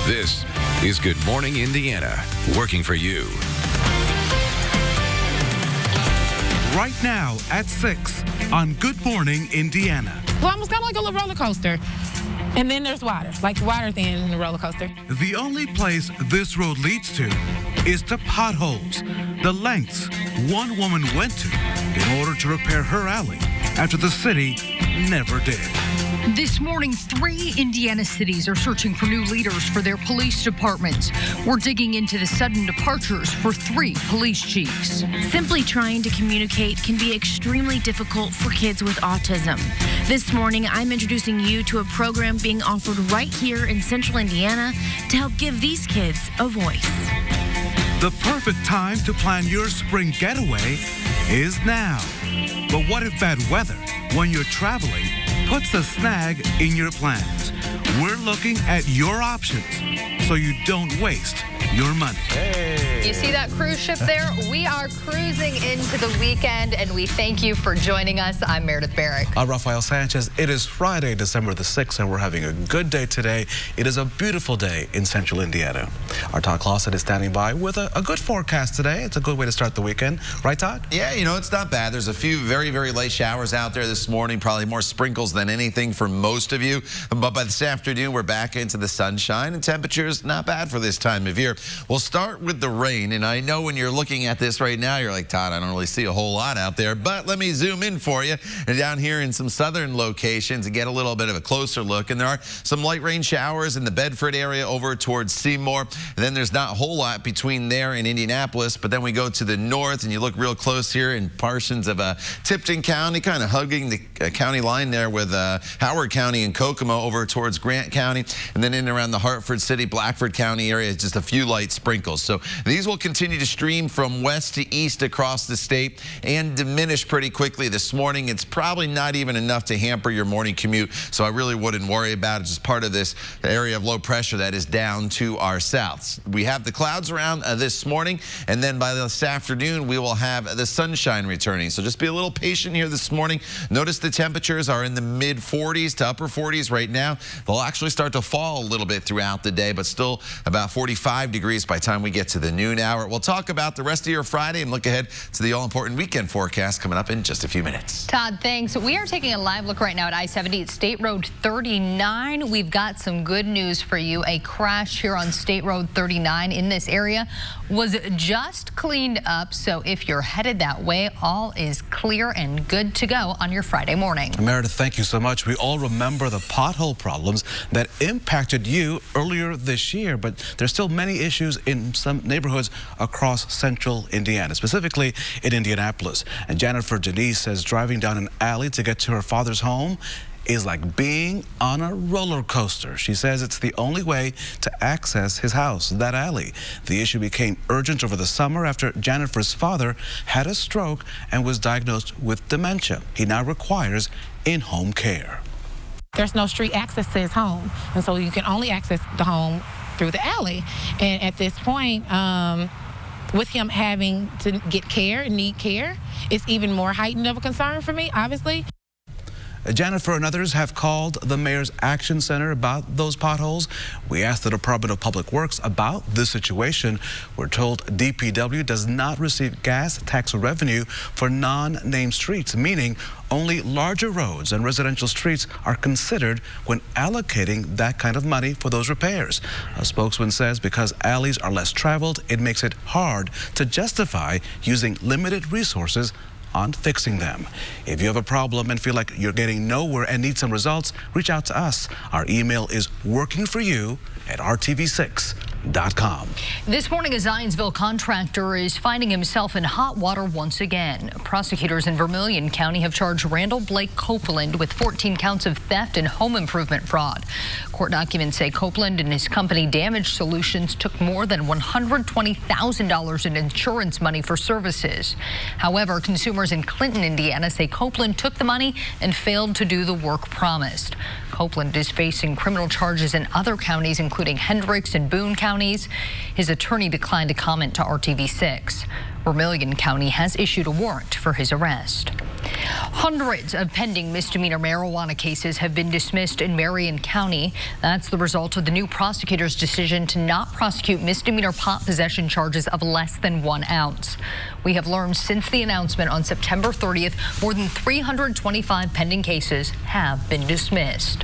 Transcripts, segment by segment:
This is Good Morning Indiana, working for you. Right now at 6 on Good Morning Indiana. Well, it's kind of like a little roller coaster. And then there's water, like water thing in the roller coaster. The only place this road leads to is to potholes, the lengths one woman went to in order to repair her alley after the city never did. This morning, 3 Indiana cities are searching for new leaders for their police departments. We're digging into the sudden departures for 3 police chiefs. Simply trying to communicate can be extremely difficult for kids with autism. This morning, I'm introducing you to a program being offered right here in Central Indiana to help give these kids a voice. The perfect time to plan your spring getaway is now. But what if bad weather, when you're traveling, puts a snag in your plans? We're looking at your options so you don't waste your money. You see that cruise ship there? We are cruising into the weekend, and we thank you for joining us. I'm Meredith Barrick. I'm Rafael Sanchez. It is Friday, December the 6th, and we're having a good day today. It is a beautiful day in Central Indiana. Our Todd Clausen is standing by with a good forecast today. It's a good way to start the weekend. Right, Todd? Yeah, you know, it's not bad. There's a few very, very light showers out there this morning, probably more sprinkles than anything for most of you. But by this afternoon, we're back into the sunshine, and temperatures not bad for this time of year. We'll start with the rain, and I know when you're looking at this right now, you're like, Todd, I don't really see a whole lot out there, but let me zoom in for you. And down here in some southern locations and get a little bit of a closer look, and there are some light rain showers in the Bedford area over towards Seymour, and then there's not a whole lot between there and Indianapolis, but then we go to the north, and you look real close here in portions of Tipton County, kind of hugging the county line there with Howard County and Kokomo over towards Grant County, and then in and around the Hartford City, Blackford County area, just a few light sprinkles. So these will continue to stream from west to east across the state and diminish pretty quickly this morning. It's probably not even enough to hamper your morning commute, so I really wouldn't worry about it. It's part of this area of low pressure that is down to our south. We have the clouds around this morning, and then by this afternoon, we will have the sunshine returning. So just be a little patient here this morning. Notice the temperatures are in the mid 40s to upper 40s right now. They'll actually start to fall a little bit throughout the day, but still about 45 degrees by the time we get to the noon hour. We'll talk about the rest of your Friday and look ahead to the all-important weekend forecast coming up in just a few minutes. Todd, thanks. We are taking a live look right now at I-70 at State Road 39. We've got some good news for you. A crash here on State Road 39 in this area was just cleaned up, so if you're headed that way, all is clear and good to go on your Friday morning. Meredith, thank you so much. We all remember the pothole problems that impacted you earlier this year, but there's still many issues in some neighborhoods across Central Indiana, specifically in Indianapolis. And Jennifer Denise says driving down an alley to get to her father's home is like being on a roller coaster. She says it's the only way to access his house, that alley. The issue became urgent over the summer after Jennifer's father had a stroke and was diagnosed with dementia. He now requires in-home care. There's no street access to his home, and so you can only access the home through the alley. And at this point, with him having to get care and need care, it's even more heightened of a concern for me, obviously. Jennifer and others have called the Mayor's Action Center about those potholes. We asked the Department of Public Works about this situation. We're told DPW does not receive gas tax revenue for non-named streets, meaning only larger roads and residential streets are considered when allocating that kind of money for those repairs. A spokesman says because alleys are less traveled, it makes it hard to justify using limited resources on fixing them. If you have a problem and feel like you're getting nowhere and need some results, reach out to us. Our email is workingforyou@rtv6.com. This morning, a Zionsville contractor is finding himself in hot water once again. Prosecutors in Vermilion County have charged Randall Blake Copeland with 14 counts of theft and home improvement fraud. Court documents say Copeland and his company Damage Solutions took more than $120,000 in insurance money for services. However, consumers in Clinton, Indiana say Copeland took the money and failed to do the work promised. Copeland is facing criminal charges in other counties, including Hendricks and Boone counties. His attorney declined to comment to RTV6. Vermilion County has issued a warrant for his arrest. Hundreds of pending misdemeanor marijuana cases have been dismissed in Marion County. That's the result of the new prosecutor's decision to not prosecute misdemeanor pot possession charges of less than 1 ounce. We have learned since the announcement on September 30th, more than 325 pending cases have been dismissed.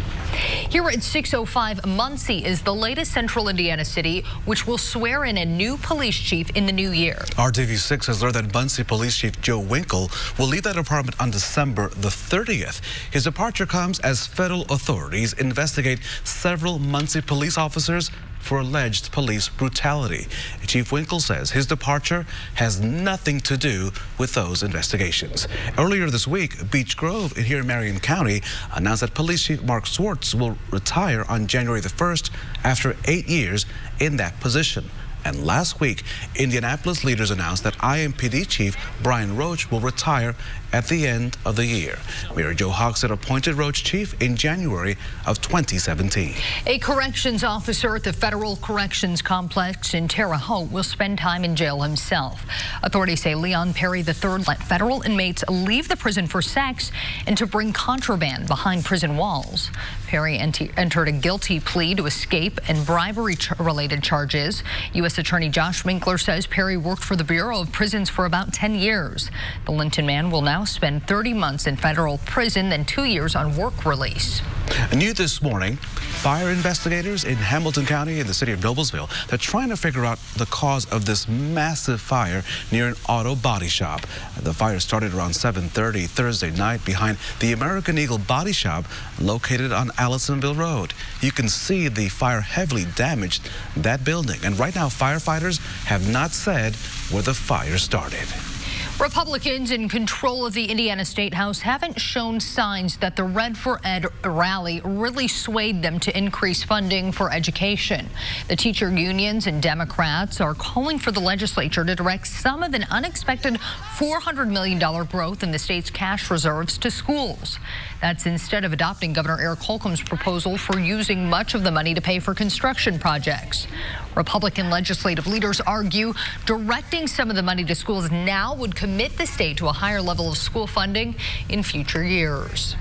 Here at 6:05, Muncie is the latest central Indiana city, which will swear in a new police chief in the new year. RTV6 has learned that Muncie Police Chief Joe Winkle will leave that department on December the 30th. His departure comes as federal authorities investigate several Muncie police officers for alleged police brutality. Chief Winkle says his departure has nothing to do with those investigations. Earlier this week, Beech Grove here in Marion County announced that Police Chief Mark Swartz will retire on January the 1st after 8 years in that position. And last week, Indianapolis leaders announced that IMPD Chief Brian Roach will retire at the end of the year. Mayor Joe Hogsett appointed Roach chief in January of 2017. A corrections officer at the Federal Corrections Complex in Terre Haute will spend time in jail himself. Authorities say Leon Perry III let federal inmates leave the prison for sex and to bring contraband behind prison walls. Perry entered a guilty plea to escape and bribery-related charges. U.S. Attorney Josh Winkler says Perry worked for the Bureau of Prisons for about 10 years. The Linton man will now spend 30 months in federal prison, then 2 years on work release. New this morning, fire investigators in Hamilton County in the city of Noblesville, they're trying to figure out the cause of this massive fire near an auto body shop. The fire started around 7:30 Thursday night behind the American Eagle Body Shop located on Allisonville Road. You can see the fire heavily damaged that building. And right now, firefighters have not said where the fire started. Republicans in control of the Indiana State House haven't shown signs that the Red for Ed rally really swayed them to increase funding for education. The teacher unions and Democrats are calling for the legislature to direct some of an unexpected $400 million growth in the state's cash reserves to schools. That's instead of adopting Governor Eric Holcomb's proposal for using much of the money to pay for construction projects. Republican legislative leaders argue directing some of the money to schools now would commit the state to a higher level of school funding in future years.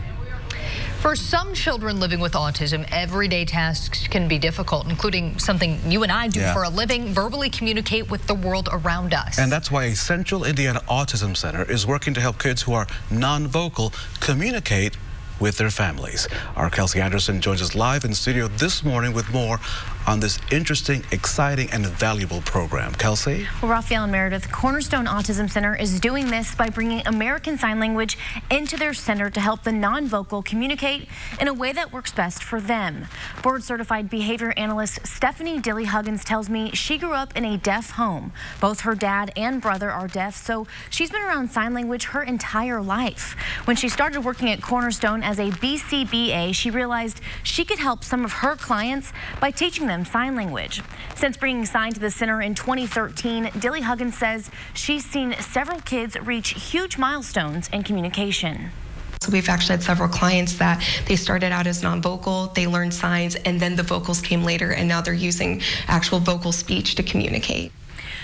For some children living with autism, everyday tasks can be difficult, including something you and I do for a living, verbally communicate with the world around us. And that's why a Central Indiana Autism Center is working to help kids who are non-vocal communicate with their families. Our Kelsey Anderson joins us live in studio this morning with more on this interesting, exciting, and valuable program. Kelsey? Well, Raphael and Meredith, Cornerstone Autism Center is doing this by bringing American Sign Language into their center to help the non-vocal communicate in a way that works best for them. Board-certified behavior analyst Stephanie Dilly-Huggins tells me she grew up in a deaf home. Both her dad and brother are deaf, so she's been around sign language her entire life. When she started working at Cornerstone as a BCBA, she realized she could help some of her clients by teaching them sign language. Since bringing sign to the center in 2013, Dilly-Huggins says she's seen several kids reach huge milestones in communication. So we've actually had several clients that they started out as non-vocal, they learned signs, and then the vocals came later, and now they're using actual vocal speech to communicate.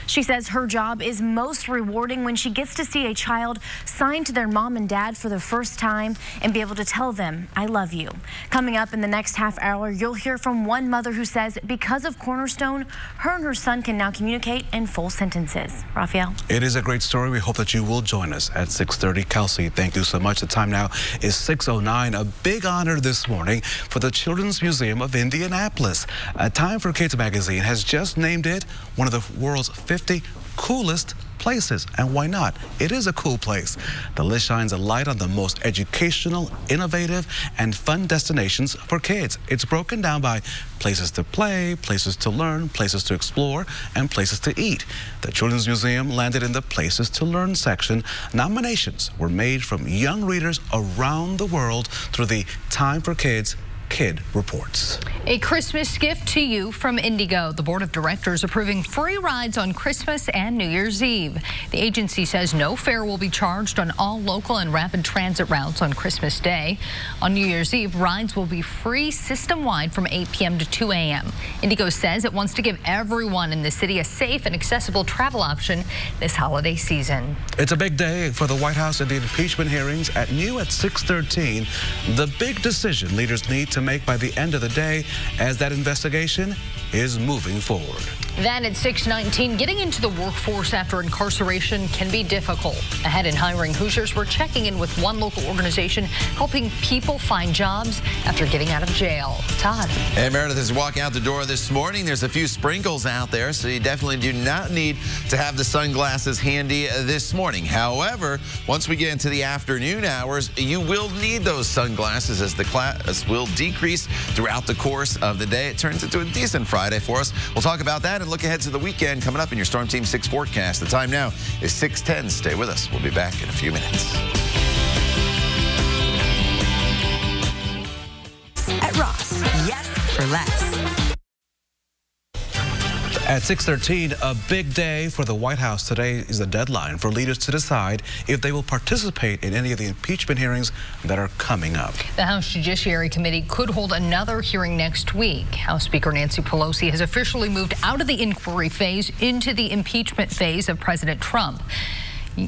She says her job is most rewarding when she gets to see a child sign to their mom and dad for the first time and be able to tell them, I love you. Coming up in the next half hour, you'll hear from one mother who says because of Cornerstone, her and her son can now communicate in full sentences. Raphael? It is a great story. We hope that you will join us at 6:30. Kelsey, thank you so much. The time now is 6:09. A big honor this morning for the Children's Museum of Indianapolis. Time for Kids magazine has just named it one of the world's 50 coolest places. And why not? It is a cool place. The list shines a light on the most educational, innovative, and fun destinations for kids. It's broken down by places to play, places to learn, places to explore, and places to eat. The Children's Museum landed in the Places to Learn section. Nominations were made from young readers around the world through the Time for Kids Kidd reports. A Christmas gift to you from Indigo. The board of directors approving free rides on Christmas and New Year's Eve. The agency says no fare will be charged on all local and rapid transit routes on Christmas Day. On New Year's Eve, rides will be free system-wide from 8 p.m. to 2 a.m. Indigo says it wants to give everyone in the city a safe and accessible travel option this holiday season. It's a big day for the White House and the impeachment hearings at 6:13. The big decision leaders need to make by the end of the day as that investigation is moving forward. Then at 6:19, getting into the workforce after incarceration can be difficult. Ahead in hiring Hoosiers, we're checking in with one local organization helping people find jobs after getting out of jail. Todd. Hey, Meredith, as you walk out the door this morning, there's a few sprinkles out there, so you definitely do not need to have the sunglasses handy this morning. However, once we get into the afternoon hours, you will need those sunglasses as the class will decrease throughout the course of the day. It turns into a decent Friday for us. We'll talk about that and look ahead to the weekend coming up in your Storm Team 6 forecast. The time now is 6:10. Stay with us. We'll be back in a few minutes. At Ross, yes for less. At 6:13, a big day for the White House. Today is the deadline for leaders to decide if they will participate in any of the impeachment hearings that are coming up. The House Judiciary Committee could hold another hearing next week. House Speaker Nancy Pelosi has officially moved out of the inquiry phase into the impeachment phase of President Trump.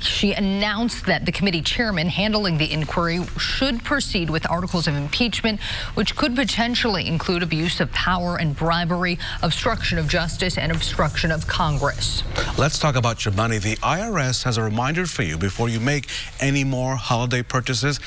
She announced that the committee chairman handling the inquiry should proceed with articles of impeachment, which could potentially include abuse of power and bribery, obstruction of justice, and obstruction of Congress. Let's talk about your money. The IRS has a reminder for you before you make any more holiday purchases.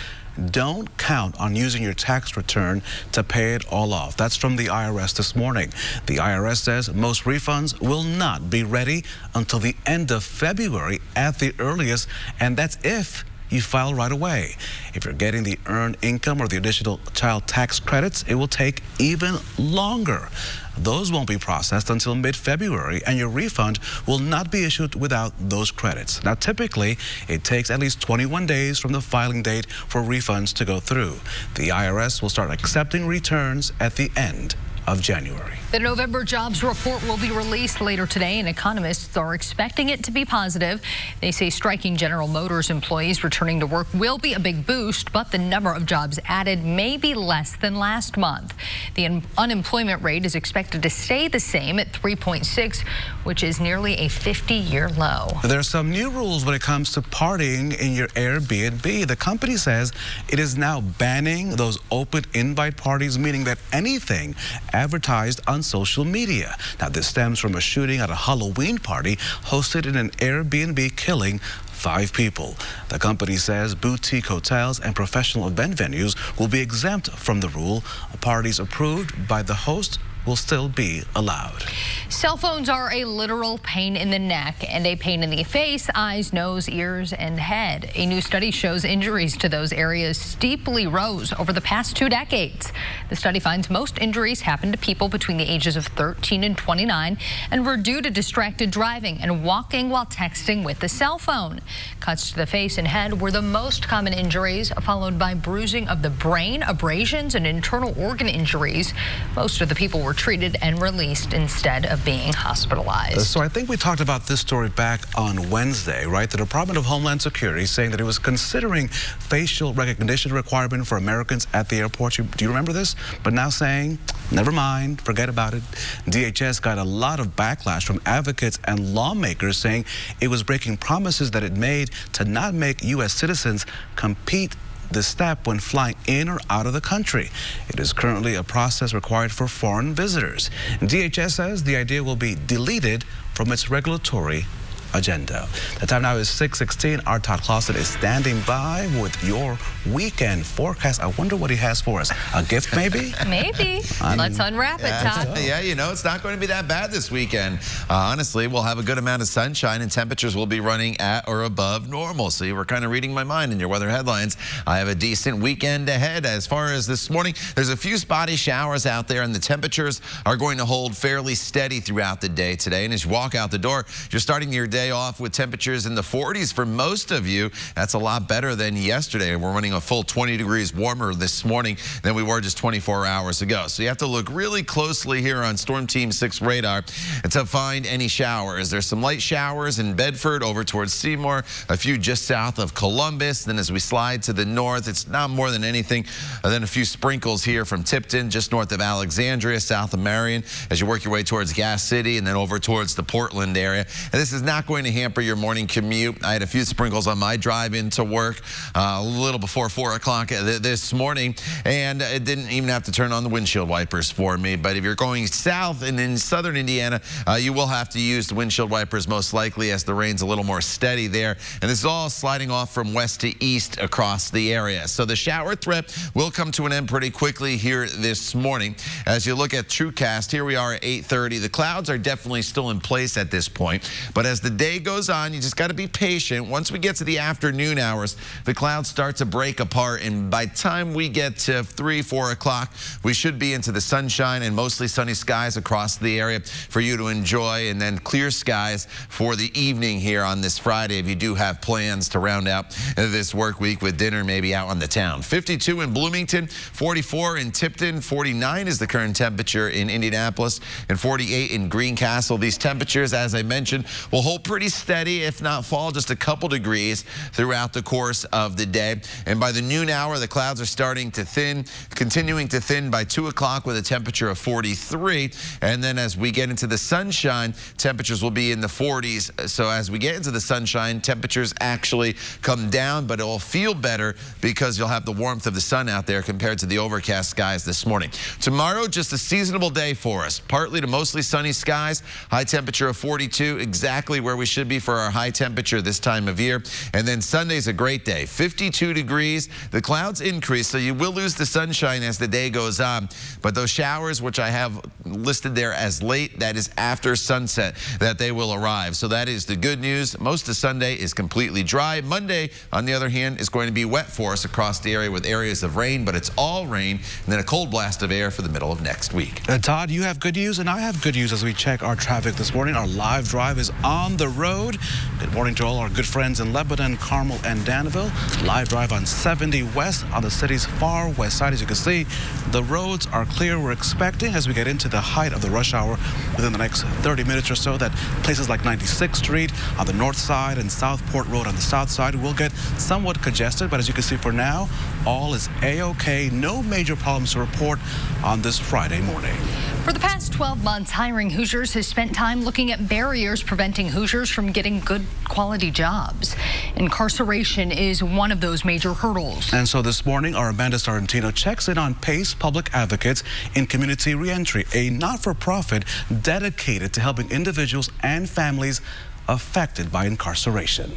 Don't count on using your tax return to pay it all off. That's from the IRS this morning. The IRS says most refunds will not be ready until the end of February at the earliest, and that's if you file right away. If you're getting the earned income or the additional child tax credits, it will take even longer. Those won't be processed until mid-February, and your refund will not be issued without those credits. Now, typically, it takes at least 21 days from the filing date for refunds to go through. The IRS will start accepting returns at the end of January. The November jobs report will be released later today, and economists are expecting it to be positive. They say striking General Motors employees returning to work will be a big boost, but the number of jobs added may be less than last month. The unemployment rate is expected to stay the same at 3.6, which is nearly a 50-year low. There are some new rules when it comes to partying in your Airbnb. The company says it is now banning those open invite parties, meaning that anything advertised on social media. Now, this stems from a shooting at a Halloween party hosted in an Airbnb, killing 5 people. The company says boutique hotels and professional event venues will be exempt from the rule. Parties approved by the host will still be allowed. Cell phones are a literal pain in the neck and a pain in the face, eyes, nose, ears, and head. A new study shows injuries to those areas steeply rose over the past 2 decades. The study finds most injuries happen to people between the ages of 13 and 29 and were due to distracted driving and walking while texting with the cell phone. Cuts to the face and head were the most common injuries, followed by bruising of the brain, abrasions, and internal organ injuries. Most of the people were treated and released instead of being hospitalized. So I think we talked about this story back on Wednesday, right? The Department of Homeland Security saying that it was considering facial recognition requirement for Americans at the airport. Do you remember this? But now saying, never mind, forget about it. DHS got a lot of backlash from advocates and lawmakers saying it was breaking promises that it made to not make U.S. citizens compete the step when flying in or out of the country. It is currently a process required for foreign visitors. DHS says the idea will be deleted from its regulatory agenda. The time now is 6:16. Our Todd Clausen is standing by with your weekend forecast. I wonder what he has for us. A gift, maybe? Maybe. Let's unwrap it, Todd. Yeah, you know, it's not going to be that bad this weekend. Honestly, we'll have a good amount of sunshine and temperatures will be running at or above normal. So you were kind of reading my mind in your weather headlines. I have a decent weekend ahead. As far as this morning, there's a few spotty showers out there and the temperatures are going to hold fairly steady throughout the day today. And as you walk out the door, you're starting your day day off with temperatures in the 40s for most of you. That's a lot better than yesterday. We're running a full 20 degrees warmer this morning than we were just 24 hours ago. So you have to look really closely here on Storm Team 6 radar to find any showers. There's some light showers in Bedford over towards Seymour, a few just south of Columbus. Then as we slide to the north, it's not more than anything than a few sprinkles here from Tipton, just north of Alexandria, south of Marion, as you work your way towards Gas City and then over towards the Portland area. And this is not going to hamper your morning commute. I had a few sprinkles on my drive into work a little before 4 o'clock this morning, and it didn't even have to turn on the windshield wipers for me. But if you're going south and in southern Indiana, you will have to use the windshield wipers most likely, as the rain's a little more steady there. And this is all sliding off from west to east across the area. So the shower threat will come to an end pretty quickly here this morning. As you look at TrueCast, here we are at 8:30. The clouds are definitely still in place at this point, but as the day goes on, you just got to be patient. Once we get to the afternoon hours, the clouds start to break apart, and by the time we get to 3, 4 o'clock, we should be into the sunshine and mostly sunny skies across the area for you to enjoy, and then clear skies for the evening here on this Friday if you do have plans to round out this work week with dinner maybe out on the town. 52 in Bloomington, 44 in Tipton, 49 is the current temperature in Indianapolis, and 48 in Greencastle. These temperatures, as I mentioned, will hold pretty steady, if not fall just a couple degrees throughout the course of the day. And by the noon hour, the clouds are starting to thin, continuing to thin by 2 o'clock with a temperature of 43. And then as we get into the sunshine, temperatures will be in the 40s. So as we get into the sunshine, temperatures actually come down, but it will feel better because you'll have the warmth of the sun out there compared to the overcast skies this morning. Tomorrow, just a seasonable day for us. Partly to mostly sunny skies, high temperature of 42, exactly where we should be for our high temperature this time of year. And then Sunday's a great day, 52 degrees. The clouds increase, so you will lose the sunshine as the day goes on. But those showers, which I have listed there as late, that is after sunset that they will arrive. So that is the good news. Most of Sunday is completely dry. Monday, on the other hand, is going to be wet for us across the area with areas of rain, but it's all rain, and then a cold blast of air for the middle of next week. Todd, you have good news, and I have good news as we check our traffic this morning. Our live drive is on the road. Good morning to all our good friends in Lebanon, Carmel, and Danville. Live drive on 70 West on the city's far west side. As you can see, the roads are clear. We're expecting, as we get into the height of the rush hour within the next 30 minutes or so, that places like 96th Street on the north side and Southport Road on the south side will get somewhat congested. But as you can see, for now, all is A-OK. No major problems to report on this Friday morning. For the past 12 months, Hiring Hoosiers has spent time looking at barriers preventing Hoosiers from getting good quality jobs. Incarceration is one of those major hurdles. And so this morning, our Amanda Sorrentino checks in on PACE Public Advocates in Community Reentry, a not-for-profit dedicated to helping individuals and families affected by incarceration.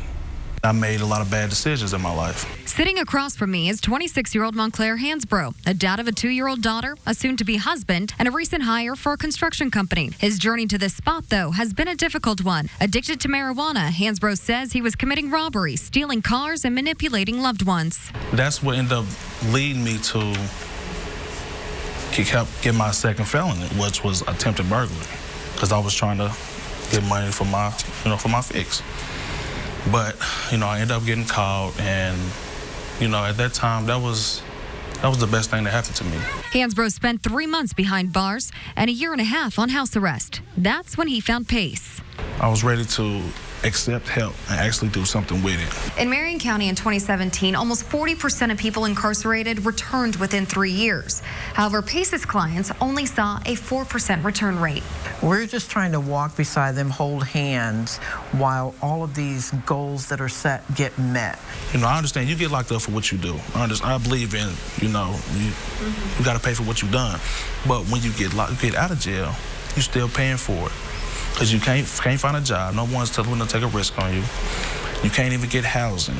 I made a lot of bad decisions in my life. Sitting across from me is 26-year-old Montclair Hansbrough, a dad of a 2-year-old daughter, a soon-to-be husband, and a recent hire for a construction company. His journey to this spot, though, has been a difficult one. Addicted to marijuana, Hansbrough says he was committing robberies, stealing cars, and manipulating loved ones. That's what ended up leading me to get my second felony, which was attempted burglary, because I was trying to get money for my, for my fix. But, I ended up getting caught, and, at that time, that was the best thing that happened to me. Hansbrough spent 3 months behind bars and 1.5 years on house arrest. That's when he found PACE. I was ready to accept help and actually do something with it. In Marion County in 2017, almost 40% of people incarcerated returned within 3 years. However, PACE's clients only saw a 4% return rate. We're just trying to walk beside them, hold hands, while all of these goals that are set get met. I understand you get locked up for what you do. I believe in, you got to pay for what you've done. But when you get out of jail, you're still paying for it. Because you can't find a job. No one's willing to take a risk on you. You can't even get housing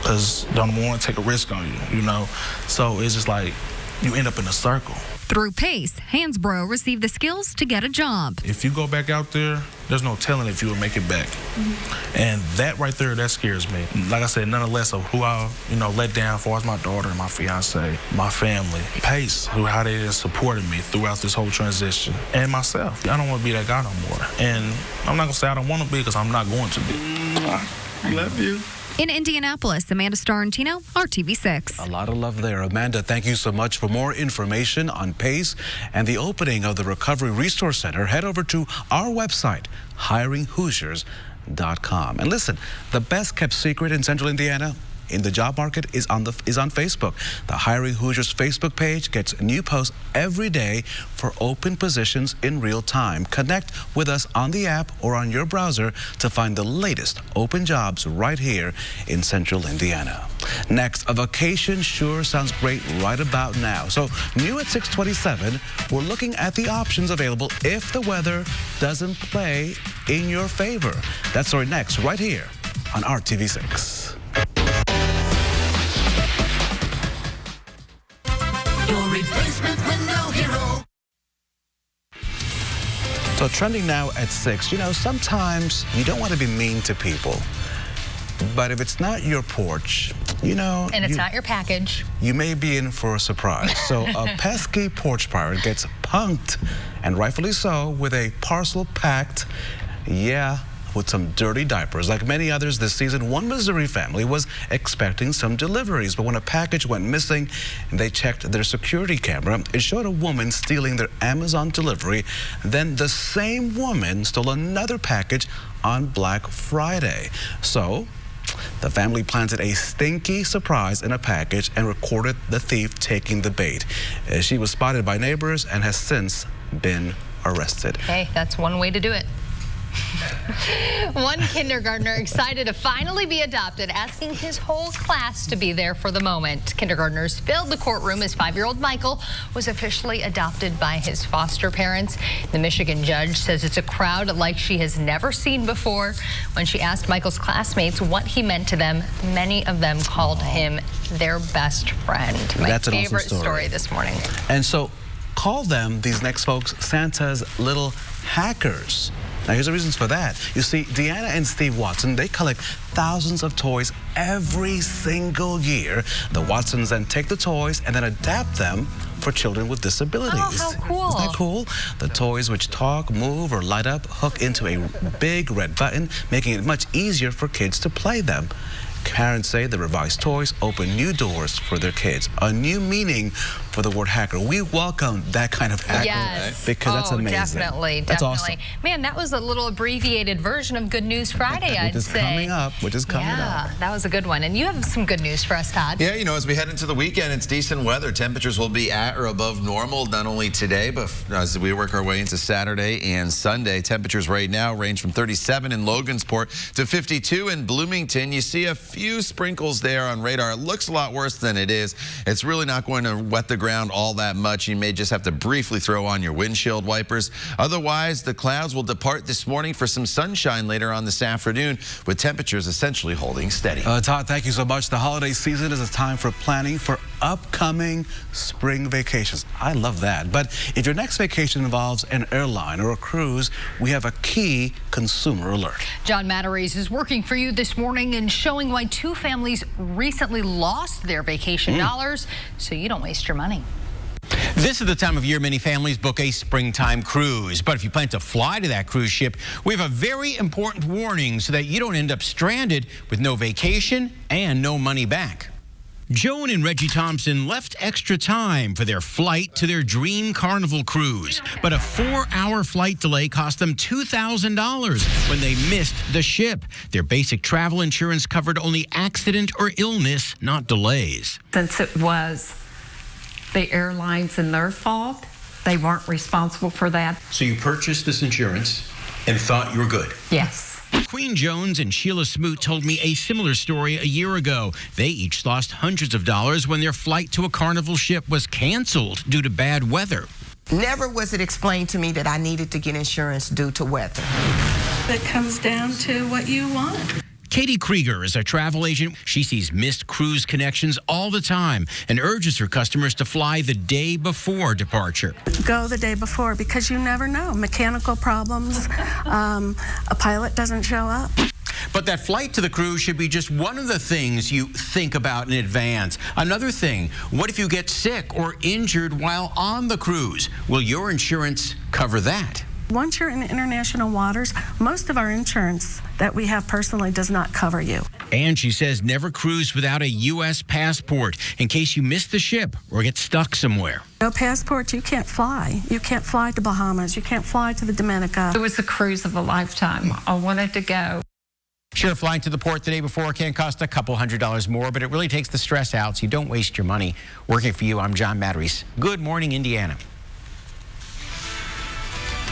because they don't want to take a risk on you, So it's just like you end up in a circle. Through PACE, Hansbrough received the skills to get a job. If you go back out there, there's no telling if you will make it back. And that right there, that scares me. Like I said, nonetheless of who I, let down as far as my daughter, my fiance, my family. PACE, how they supported me throughout this whole transition. And myself. I don't want to be that guy no more. And I'm not going to say I don't want to be because I'm not going to be. I love you. In Indianapolis, Amanda Starantino, RTV6. A lot of love there. Amanda, thank you so much. For more information on PACE and the opening of the Recovery Resource Center, head over to our website, hiringhoosiers.com. And listen, the best kept secret in Central Indiana in the job market is on Facebook. The Hiring Hoosiers Facebook page gets new posts every day for open positions in real time. Connect with us on the app or on your browser to find the latest open jobs right here in Central Indiana. Next, a vacation sure sounds great right about now. So new at 627, we're looking at the options available if the weather doesn't play in your favor. That story next, right here on RTV6. Your replacement window hero. So trending now at 6, sometimes you don't want to be mean to people. But if it's not your porch, And it's not your package. You may be in for a surprise. So a pesky porch pirate gets punked, and rightfully so, with a parcel packed, with some dirty diapers. Like many others this season, one Missouri family was expecting some deliveries, but when a package went missing and they checked their security camera, it showed a woman stealing their Amazon delivery. Then the same woman stole another package on Black Friday. So the family planted a stinky surprise in a package and recorded the thief taking the bait. She was spotted by neighbors and has since been arrested. Hey, that's one way to do it. One kindergartner excited to finally be adopted, asking his whole class to be there for the moment. Kindergartners filled the courtroom as 5-year-old Michael was officially adopted by his foster parents. The Michigan judge says it's a crowd like she has never seen before. When she asked Michael's classmates what he meant to them, many of them called him their best friend. That's my an favorite awesome story this morning. And so call them, these next folks, Santa's little hackers. Now, here's the reasons for that. You see, Deanna and Steve Watson, they collect thousands of toys every single year. The Watsons then take the toys and then adapt them for children with disabilities. Oh, how cool. Isn't that cool? The toys which talk, move, or light up hook into a big red button, making it much easier for kids to play them. Parents say the revised toys open new doors for their kids. A new meaning for the word hacker. We welcome that kind of hacker. Yes. Because that's amazing. Definitely. That's awesome. Man, that was a little abbreviated version of Good News Friday, I'd say. Which is coming up. Yeah, that was a good one. And you have some good news for us, Todd. Yeah, as we head into the weekend, it's decent weather. Temperatures will be at or above normal, not only today, but as we work our way into Saturday and Sunday. Temperatures right now range from 37 in Logansport to 52 in Bloomington. You see a few sprinkles there on radar. It looks a lot worse than it is. It's really not going to wet the ground all that much. You may just have to briefly throw on your windshield wipers. Otherwise, the clouds will depart this morning for some sunshine later on this afternoon, with temperatures essentially holding steady. Todd, thank you so much. The holiday season is a time for planning for upcoming spring vacations. I love that. But if your next vacation involves an airline or a cruise, we have a key consumer alert. John Matarese is working for you this morning and showing why two families recently lost their vacation dollars, so you don't waste your money. This is the time of year many families book a springtime cruise. But if you plan to fly to that cruise ship, we have a very important warning so that you don't end up stranded with no vacation and no money back. Joan and Reggie Thompson left extra time for their flight to their dream Carnival cruise. But a 4-hour flight delay cost them $2,000 when they missed the ship. Their basic travel insurance covered only accident or illness, not delays. Since it was the airlines and their fault, they weren't responsible for that. So you purchased this insurance and thought you were good? Yes. Queen Jones and Sheila Smoot told me a similar story a year ago. They each lost hundreds of dollars when their flight to a Carnival ship was canceled due to bad weather. Never was it explained to me that I needed to get insurance due to weather. It comes down to what you want. Katie Krieger is a travel agent. She sees missed cruise connections all the time and urges her customers to fly the day before departure. Go the day before because you never know. Mechanical problems, a pilot doesn't show up. But that flight to the cruise should be just one of the things you think about in advance. Another thing, what if you get sick or injured while on the cruise? Will your insurance cover that? Once you're in international waters, most of our insurance that we have personally does not cover you. And she says never cruise without a U.S. passport in case you miss the ship or get stuck somewhere. No passport, you can't fly. You can't fly to Bahamas. You can't fly to the Dominica. It was a cruise of a lifetime. I wanted to go. Sure, flying to the port the day before can cost a couple $100 more, but it really takes the stress out so you don't waste your money. Working for you, I'm John Matteries. Good morning, Indiana.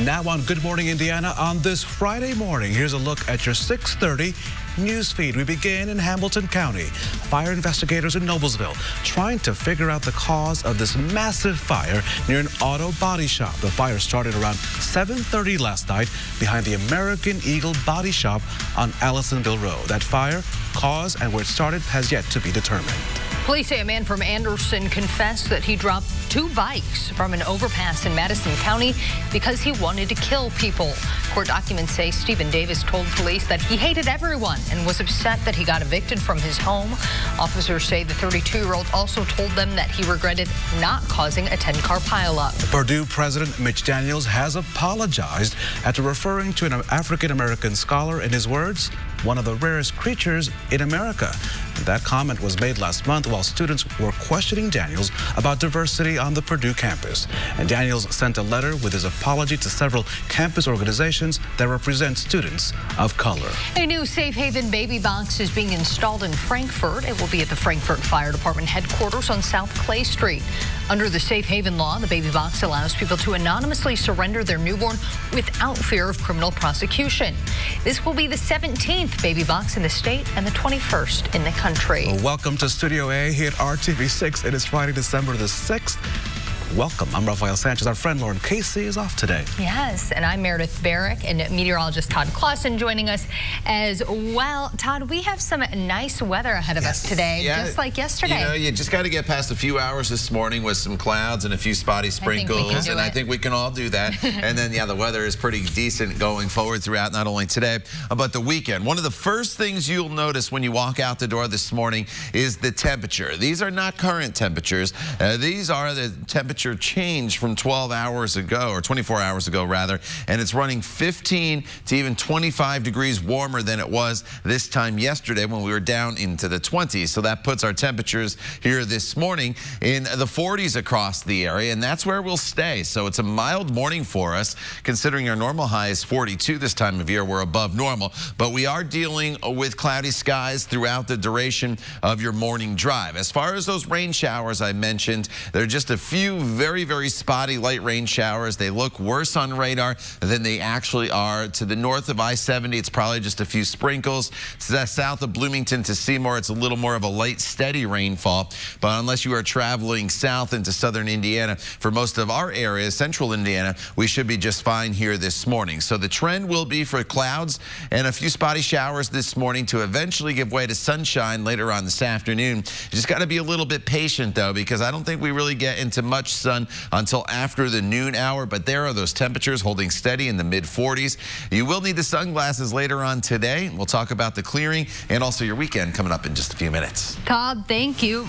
Now on Good Morning Indiana on this Friday morning, here's a look at your 6:30 news feed. We begin in Hamilton County. Fire investigators in Noblesville trying to figure out the cause of this massive fire near an auto body shop. The fire started around 7:30 last night behind the American Eagle Body Shop on Allisonville Road. That fire, cause, and where it started has yet to be determined. Police say a man from Anderson confessed that he dropped 2 bikes from an overpass in Madison County because he wanted to kill people. Court documents say Stephen Davis told police that he hated everyone and was upset that he got evicted from his home. Officers say the 32-year-old also told them that he regretted not causing a 10-car pileup. Purdue President Mitch Daniels has apologized after referring to an African-American scholar, in his words, one of the rarest creatures in America. That comment was made last month while students were questioning Daniels about diversity on the Purdue campus. And Daniels sent a letter with his apology to several campus organizations that represent students of color. A new safe haven baby box is being installed in Frankfort. It will be at the Frankfort Fire Department headquarters on South Clay Street. Under the safe haven law, the baby box allows people to anonymously surrender their newborn without fear of criminal prosecution. This will be the 17th baby box in the state and the 21st in the country. Well, welcome to Studio A here at RTV6. It is Friday, December the 6th. Welcome. I'm Rafael Sanchez. Our friend Lauren Casey is off today. Yes, and I'm Meredith Barrick, and meteorologist Todd Clausen joining us as well. Todd, we have some nice weather ahead of us today, just like yesterday. You know, you just got to get past a few hours this morning with some clouds and a few spotty sprinkles, and I think we can all do that. And then, yeah, the weather is pretty decent going forward throughout not only today, but the weekend. One of the first things you'll notice when you walk out the door this morning is the temperature. These are not current temperatures. These are the temperature change from 12 hours ago, or 24 hours ago rather, and it's running 15 to even 25 degrees warmer than it was this time yesterday when we were down into the 20s. So that puts our temperatures here this morning in the 40s across the area, and that's where we'll stay. So it's a mild morning for us, considering our normal high is 42 this time of year. We're above normal, but we are dealing with cloudy skies throughout the duration of your morning drive. As far as those rain showers I mentioned, there are just a few very, very spotty light rain showers. They look worse on radar than they actually are. To the north of I-70, it's probably just a few sprinkles. To the south of Bloomington to Seymour, it's a little more of a light, steady rainfall. But unless you are traveling south into southern Indiana, for most of our areas, central Indiana, we should be just fine here this morning. So the trend will be for clouds and a few spotty showers this morning to eventually give way to sunshine later on this afternoon. You just got to be a little bit patient, though, because I don't think we really get into much sun until after the noon hour, but there are those temperatures holding steady in the mid-40s. You will need the sunglasses later on today. We'll talk about the clearing and also your weekend coming up in just a few minutes. Todd, thank you.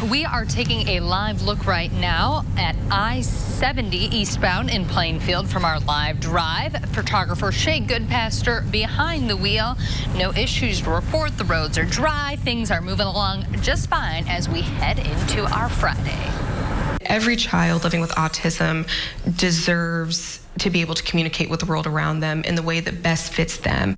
We are taking a live look right now at I-70 eastbound in Plainfield from our live drive. Photographer Shay Goodpaster behind the wheel. No issues to report. The roads are dry. Things are moving along just fine as we head into our Friday. Every child living with autism deserves to be able to communicate with the world around them in the way that best fits them.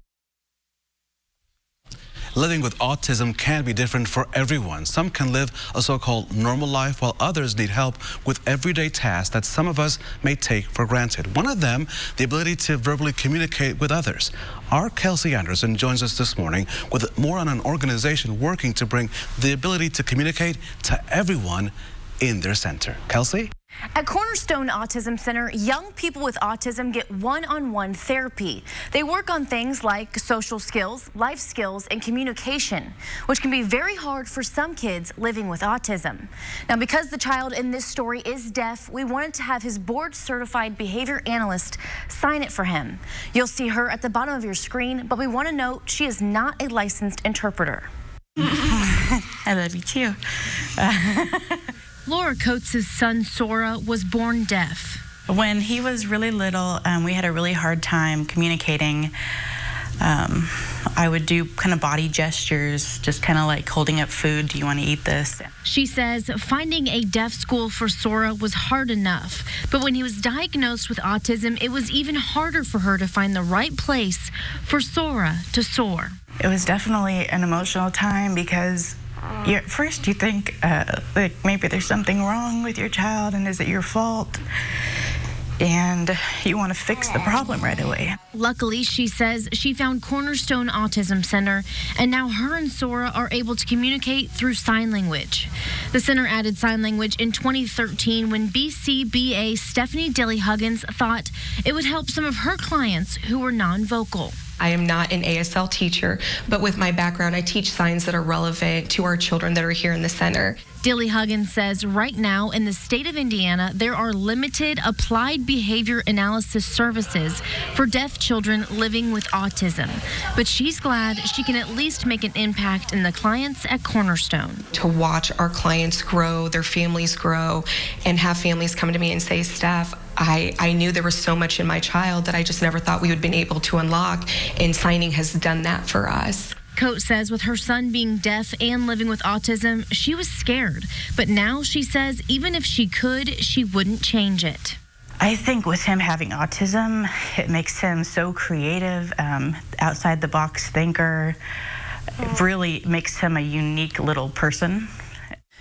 Living with autism can be different for everyone. Some can live a so-called normal life, while others need help with everyday tasks that some of us may take for granted. One of them, the ability to verbally communicate with others. Our Kelsey Anderson joins us this morning with more on an organization working to bring the ability to communicate to everyone in their center. Kelsey? At Cornerstone Autism Center, young people with autism get one-on-one therapy. They work on things like social skills, life skills, and communication, which can be very hard for some kids living with autism. Now, because the child in this story is deaf, we wanted to have his board-certified behavior analyst sign it for him. You'll see her at the bottom of your screen, but we want to note she is not a licensed interpreter. I love you too. Laura Coates' son, Sora, was born deaf. When he was really little, we had a really hard time communicating. I would do kind of body gestures, just kind of like holding up food. Do you want to eat this? She says finding a deaf school for Sora was hard enough, but when he was diagnosed with autism, it was even harder for her to find the right place for Sora to soar. It was definitely an emotional time because at first you think like maybe there's something wrong with your child and is it your fault? And you want to fix the problem right away. Luckily, she says she found Cornerstone Autism Center, and now her and Sora are able to communicate through sign language. The center added sign language in 2013 when BCBA Stephanie Dilly-Huggins thought it would help some of her clients who were non-vocal. I am not an ASL teacher, but with my background, I teach signs that are relevant to our children that are here in the center. Dilly-Huggins says right now in the state of Indiana, there are limited applied behavior analysis services for deaf children living with autism. But she's glad she can at least make an impact in the clients at Cornerstone. To watch our clients grow, their families grow, and have families come to me and say, Steph, I knew there was so much in my child that I just never thought we would have been able to unlock, and signing has done that for us. Coates says with her son being deaf and living with autism, she was scared. But now she says even if she could, she wouldn't change it. I think with him having autism, it makes him so creative, outside the box thinker. It really makes him a unique little person.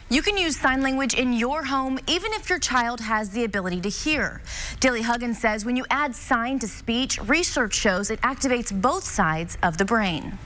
You can use sign language in your home even if your child has the ability to hear. Dilly-Huggins says when you add sign to speech, research shows it activates both sides of the brain.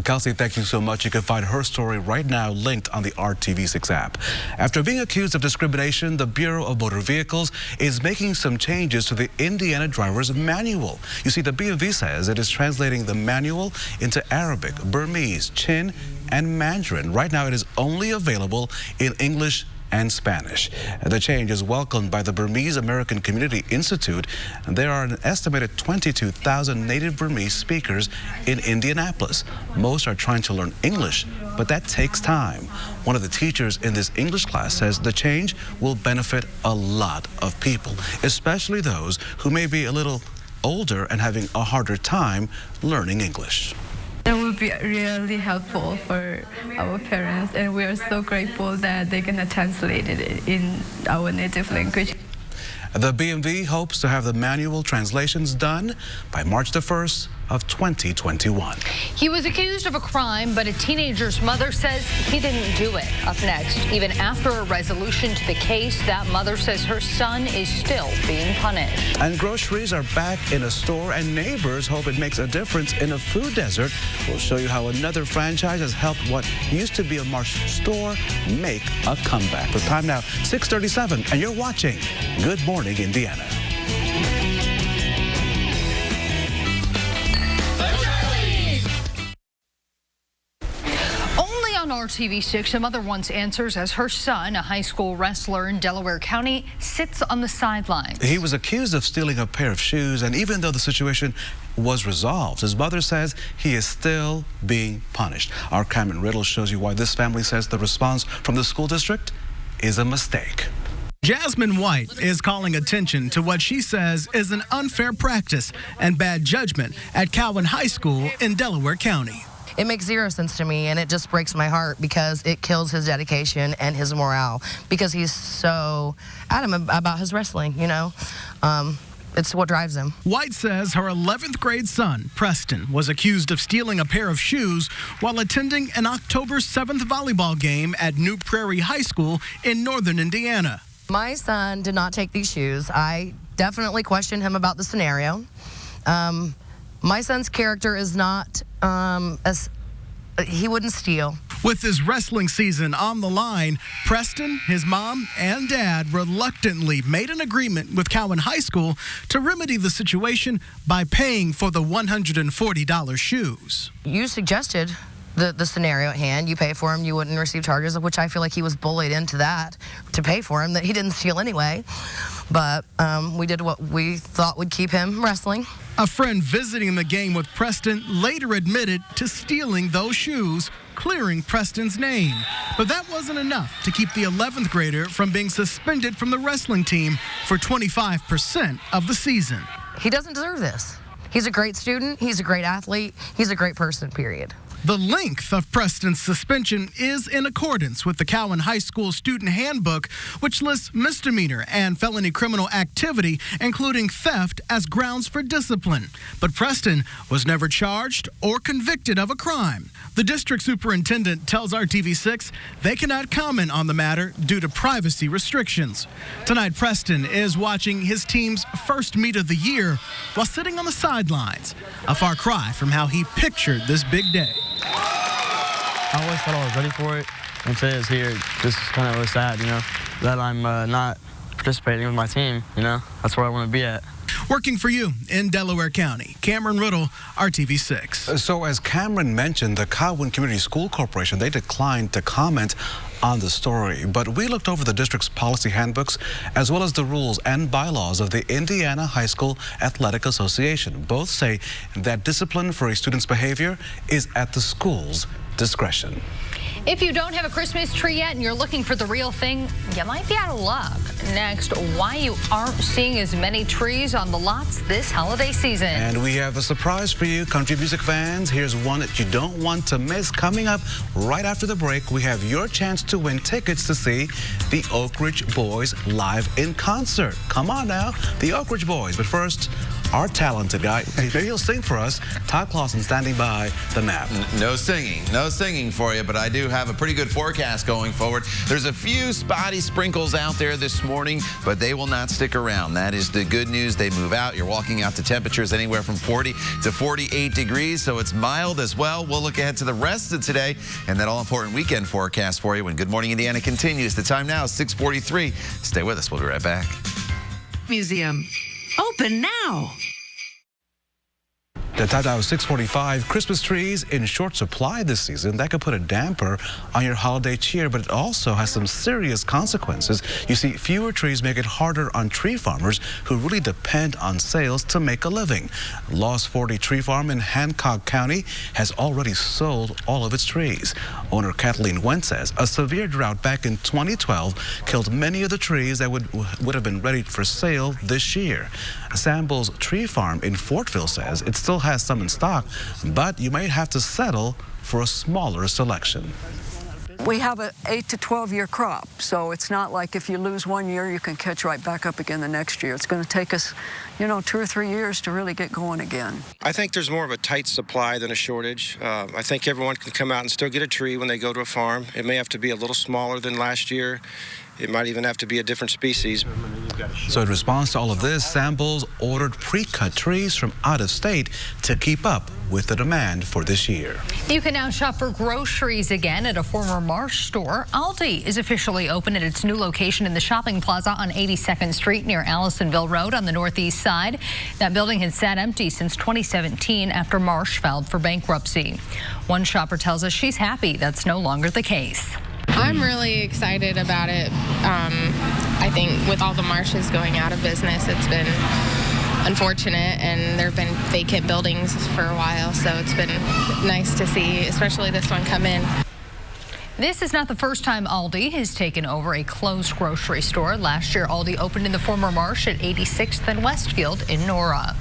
Kelsey, thank you so much. You can find her story right now linked on the RTV6 app. After being accused of discrimination, the Bureau of Motor Vehicles is making some changes to the Indiana Driver's Manual. You see, the BMV says it is translating the manual into Arabic, Burmese, Chin, and Mandarin. Right now, it is only available in English and Spanish. The change is welcomed by the Burmese American Community Institute. There are an estimated 22,000 native Burmese speakers in Indianapolis. Most are trying to learn English, but that takes time. One of the teachers in this English class says the change will benefit a lot of people, especially those who may be a little older and having a harder time learning English. It would be really helpful for our parents, and we are so grateful that they're going to translate it in our native language. The BMV hopes to have the manual translations done by March the 1st of 2021. He was accused of a crime, but a teenager's mother says he didn't do it. Up next, even after a resolution to the case, that mother says her son is still being punished. And groceries are back in a store, and neighbors hope it makes a difference in a food desert. We'll show you how another franchise has helped what used to be a Marsh store make a comeback. The time now, 6:37, and you're watching Good Morning Indiana. On RTV6, a mother wants answers as her son, a high school wrestler in Delaware County, sits on the sidelines. He was accused of stealing a pair of shoes, and even though the situation was resolved, his mother says he is still being punished. Our Cameron Riddle shows you why this family says the response from the school district is a mistake. Jasmine White is calling attention to what she says is an unfair practice and bad judgment at Calvin High School in Delaware County. It makes zero sense to me, and it just breaks my heart because it kills his dedication and his morale because he's so adamant about his wrestling, you know. It's what drives him. White says her 11th grade son, Preston, was accused of stealing a pair of shoes while attending an October 7th volleyball game at New Prairie High School in northern Indiana. My son did not take these shoes. I definitely questioned him about the scenario. My son's character is not he wouldn't steal. With his wrestling season on the line, Preston, his mom, and dad reluctantly made an agreement with Cowan High School to remedy the situation by paying for the $140 shoes. You suggested the scenario at hand. You pay for him, you wouldn't receive charges, of which I feel like he was bullied into that, to pay for him, that he didn't steal anyway. But we did what we thought would keep him wrestling. A friend visiting the game with Preston later admitted to stealing those shoes, clearing Preston's name. But that wasn't enough to keep the 11th grader from being suspended from the wrestling team for 25% of the season. He doesn't deserve this. He's a great student, he's a great athlete, he's a great person, period. The length of Preston's suspension is in accordance with the Cowan High School Student Handbook, which lists misdemeanor and felony criminal activity, including theft, as grounds for discipline. But Preston was never charged or convicted of a crime. The district superintendent tells RTV6 they cannot comment on the matter due to privacy restrictions. Tonight, Preston is watching his team's first meet of the year while sitting on the sidelines, a far cry from how he pictured this big day. I always thought I was ready for it, and today is here. Just kind of really sad, that I'm not participating with my team, That's where I want to be at. Working for you in Delaware County, Cameron Riddle, RTV6. So as Cameron mentioned, the Cowan Community School Corporation, they declined to comment on the story. But we looked over the district's policy handbooks as well as the rules and bylaws of the Indiana High School Athletic Association. Both say that discipline for a student's behavior is at the school's discretion. If you don't have a Christmas tree yet and you're looking for the real thing, you might be out of luck. Next, why you aren't seeing as many trees on the lots this holiday season. And we have a surprise for you, country music fans. Here's one that you don't want to miss. Coming up right after the break, we have your chance to win tickets to see the Oak Ridge Boys live in concert. Come on now, the Oak Ridge Boys. But first, our talented guy, maybe he'll sing for us. Todd Clausen standing by the map. No singing for you, but I do have a pretty good forecast going forward. There's a few spotty sprinkles out there this morning, but they will not stick around. That is the good news. They move out. You're walking out to temperatures anywhere from 40 to 48 degrees, so it's mild as well. We'll look ahead to the rest of today and that all-important weekend forecast for you when Good Morning Indiana continues. The time now is 6:43. Stay with us. We'll be right back. Museum. Open now. The time now is 6:45. Christmas trees in short supply this season. That could put a damper on your holiday cheer, but it also has some serious consequences. You see, fewer trees make it harder on tree farmers who really depend on sales to make a living. Lost 40 Tree Farm in Hancock County has already sold all of its trees. Owner Kathleen Wentz says a severe drought back in 2012 killed many of the trees that would have been ready for sale this year. Samble's Tree Farm in Fortville says it still has some in stock, but you might have to settle for a smaller selection. We have an 8 to 12 year crop, so it's not like if you lose one year, you can catch right back up again the next year. It's going to take us, 2 or 3 years to really get going again. I think there's more of a tight supply than a shortage. I think everyone can come out and still get a tree when they go to a farm. It may have to be a little smaller than last year. It might even have to be a different species. So in response to all of this, Samples ordered pre-cut trees from out of state to keep up with the demand for this year. You can now shop for groceries again at a former Marsh store. Aldi is officially open at its new location in the shopping plaza on 82nd Street near Allisonville Road on the northeast side. That building had sat empty since 2017 after Marsh filed for bankruptcy. One shopper tells us she's happy that's no longer the case. I'm really excited about it. I think with all the Marshes going out of business, it's been unfortunate, and there have been vacant buildings for a while, so it's been nice to see, especially this one, come in. This is not the first time Aldi has taken over a closed grocery store. Last year, Aldi opened in the former Marsh at 86th and Westfield in Nora.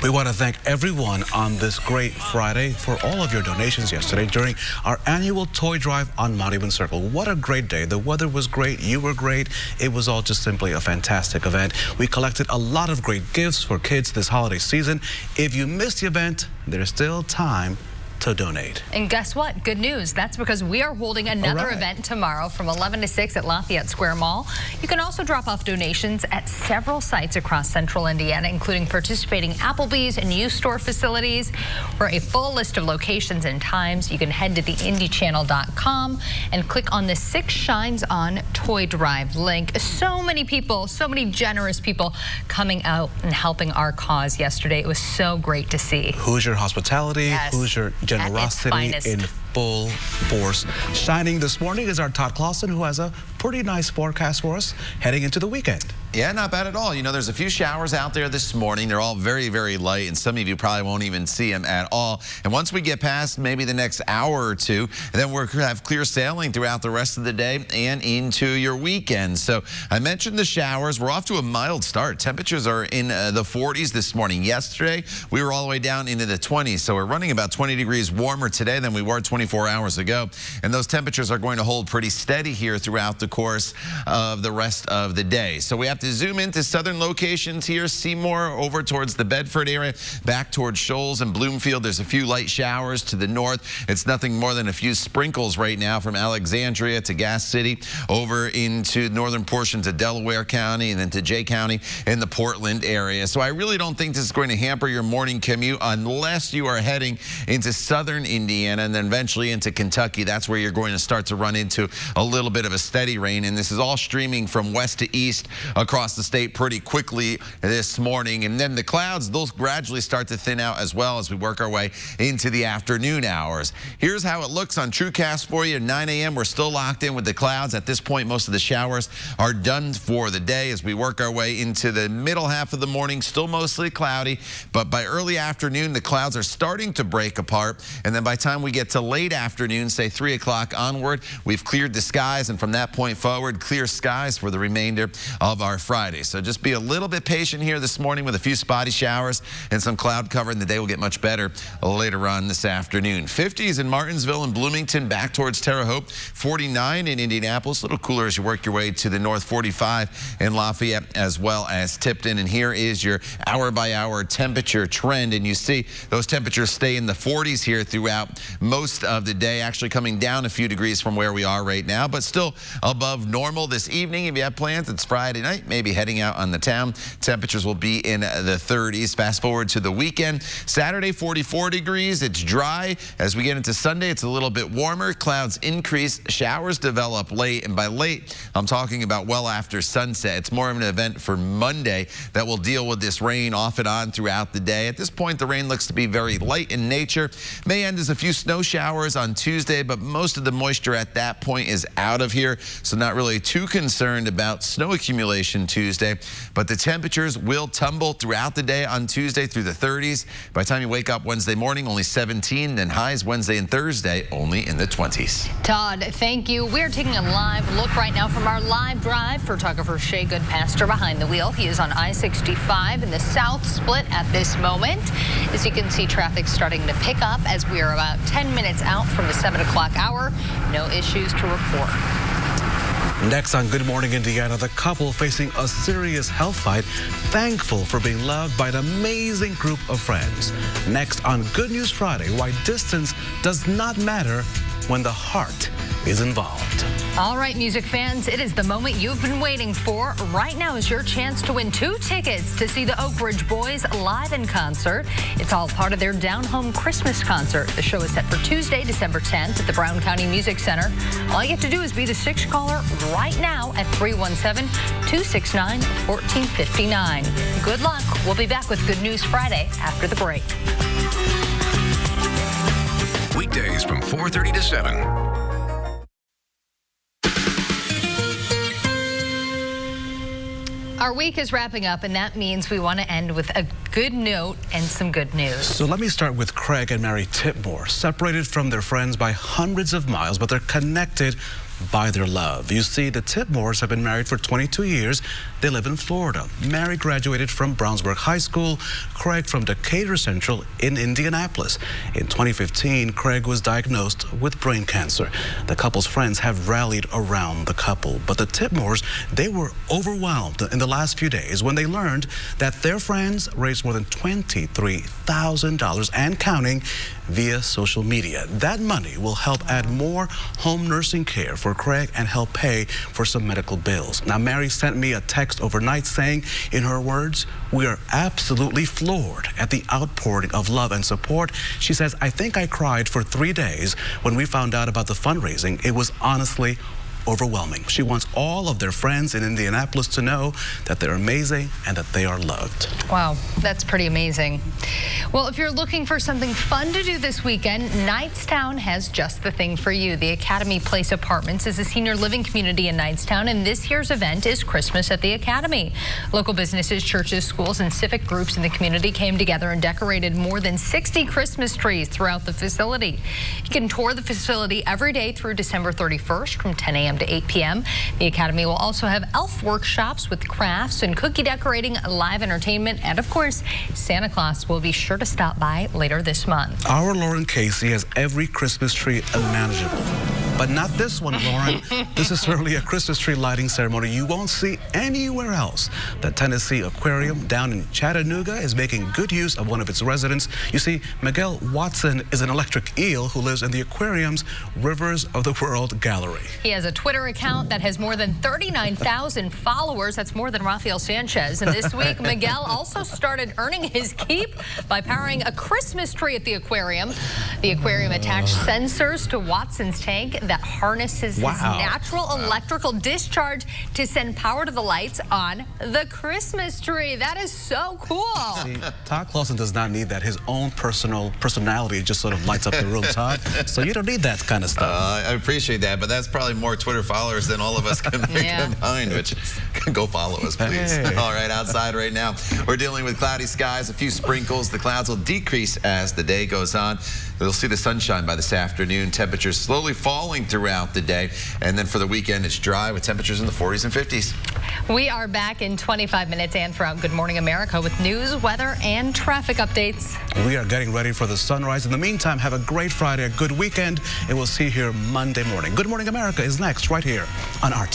We want to thank everyone on this great Friday for all of your donations yesterday during our annual toy drive on Monument Circle. What a great day. The weather was great. You were great. It was all just simply a fantastic event. We collected a lot of great gifts for kids this holiday season. If you missed the event, there's still time to donate. And guess what? Good news. That's because we are holding another event tomorrow from 11 to 6 at Lafayette Square Mall. You can also drop off donations at several sites across central Indiana, including participating Applebee's and U-Store facilities. For a full list of locations and times, you can head to theindychannel.com and click on the 6 Shines On Toy Drive link. So many people, so many generous people coming out and helping our cause yesterday. It was so great to see. Hoosier hospitality, Hoosier generosity in full force. Shining this morning is our Todd Clausen, who has a pretty nice forecast for us heading into the weekend. Yeah, not bad at all. You know, there's a few showers out there this morning. They're all very, very light, and some of you probably won't even see them at all. And once we get past maybe the next hour or two, then we're going to have clear sailing throughout the rest of the day and into your weekend. So I mentioned the showers. We're off to a mild start. Temperatures are in the 40s this morning. Yesterday, we were all the way down into the 20s. So we're running about 20 degrees warmer today than we were 24 hours ago. And those temperatures are going to hold pretty steady here throughout the course of the rest of the day. So we have to zoom into southern locations here. Seymour over towards the Bedford area, back towards Shoals and Bloomfield. There's a few light showers to the north. It's nothing more than a few sprinkles right now from Alexandria to Gas City over into northern portions of Delaware County and then to Jay County in the Portland area. So I really don't think this is going to hamper your morning commute unless you are heading into southern Indiana and then eventually into Kentucky. That's where you're going to start to run into a little bit of a steady rain. And this is all streaming from west to east across the state pretty quickly this morning. And then the clouds, those gradually start to thin out as well as we work our way into the afternoon hours. Here's how it looks on TrueCast for you. 9 a.m. We're still locked in with the clouds. At this point, most of the showers are done for the day as we work our way into the middle half of the morning. Still mostly cloudy, but by early afternoon, the clouds are starting to break apart. And then by the time we get to late afternoon, say 3 o'clock onward, we've cleared the skies. And from that point forward, clear skies for the remainder of our Friday. So just be a little bit patient here this morning with a few spotty showers and some cloud cover, and the day will get much better later on this afternoon. 50s in Martinsville and Bloomington, back towards Terre Haute. 49 in Indianapolis, a little cooler as you work your way to the north. 45 in Lafayette as well as Tipton. And here is your hour-by-hour temperature trend. And you see those temperatures stay in the 40s here throughout most of the day, actually coming down a few degrees from where we are right now, but still above normal this evening. If you have plans, it's Friday night, maybe heading out on the town. Temperatures will be in the 30s. Fast forward to the weekend. Saturday, 44 degrees. It's dry. As we get into Sunday, it's a little bit warmer. Clouds increase. Showers develop late. And by late, I'm talking about well after sunset. It's more of an event for Monday that will deal with this rain off and on throughout the day. At this point, the rain looks to be very light in nature. May end as a few snow showers on Tuesday, but most of the moisture at that point is out of here. So not really too concerned about snow accumulation Tuesday, but the temperatures will tumble throughout the day on Tuesday through the 30s. By the time you wake up Wednesday morning, only 17, then highs Wednesday and Thursday only in the 20s. Todd, thank you. We're taking a live look right now from our live drive. Photographer Shea Goodpaster behind the wheel. He is on I-65 in the south split at this moment. As you can see, traffic starting to pick up as we are about 10 minutes out from the 7 o'clock hour. No issues to report. Next on Good Morning Indiana, the couple facing a serious health fight, thankful for being loved by an amazing group of friends. Next on Good News Friday, why distance does not matter when the heart is involved. All right, music fans, it is the moment you've been waiting for. Right now is your chance to win 2 tickets to see the Oak Ridge Boys live in concert. It's all part of their Down Home Christmas concert. The show is set for Tuesday, December 10th at the Brown County Music Center. All you have to do is be the 6th caller right now at 317-269-1459. Good luck. We'll be back with Good News Friday after the break. Weekdays from 4:30 to 7. Our week is wrapping up, and that means we want to end with a good note and some good news. So let me start with Craig and Mary Tipmore, separated from their friends by hundreds of miles, but they're connected by their love. You see, the Tipmores have been married for 22 years. They live in Florida. Mary graduated from Brownsburg High School, Craig from Decatur Central in Indianapolis. In 2015, Craig was diagnosed with brain cancer. The couple's friends have rallied around the couple, but the Tipmores, they were overwhelmed in the last few days when they learned that their friends raised more than $23,000 and counting via social media. That money will help add more home nursing care for Craig and help pay for some medical bills. Now, Mary sent me a text overnight saying, in her words, "We are absolutely floored at the outpouring of love and support." She says, "I think I cried for 3 days when we found out about the fundraising. It was honestly overwhelming." She wants all of their friends in Indianapolis to know that they're amazing and that they are loved. Wow, that's pretty amazing. Well, if you're looking for something fun to do this weekend, Knightstown has just the thing for you. The Academy Place Apartments is a senior living community in Knightstown, and this year's event is Christmas at the Academy. Local businesses, churches, schools, and civic groups in the community came together and decorated more than 60 Christmas trees throughout the facility. You can tour the facility every day through December 31st from 10 a.m. to 8 p.m. The Academy will also have elf workshops with crafts and cookie decorating, live entertainment, and of course, Santa Claus will be sure to stop by later this month. Our Lauren Casey has every Christmas tree imaginable. But not this one, Lauren. This is certainly a Christmas tree lighting ceremony you won't see anywhere else. The Tennessee Aquarium down in Chattanooga is making good use of one of its residents. You see, Miguel Watson is an electric eel who lives in the aquarium's Rivers of the World Gallery. He has a Twitter account that has more than 39,000 followers. That's more than Rafael Sanchez. And this week, Miguel also started earning his keep by powering a Christmas tree at the aquarium. The aquarium attached sensors to Watson's tank that harnesses his natural electrical discharge to send power to the lights on the Christmas tree. That is so cool. See, Todd Clausen does not need that. His own personality just sort of lights up the room, Todd. So you don't need that kind of stuff. I appreciate that, but that's probably more Twitter followers than all of us can combine, which go follow us, please. Hey. All right, outside right now, we're dealing with cloudy skies, a few sprinkles. The clouds will decrease as the day goes on. We'll see the sunshine by this afternoon. Temperatures slowly falling throughout the day. And then for the weekend, it's dry with temperatures in the 40s and 50s. We are back in 25 minutes and throughout Good Morning America with news, weather, and traffic updates. We are getting ready for the sunrise. In the meantime, have a great Friday, a good weekend, and we'll see you here Monday morning. Good Morning America is next right here on RT.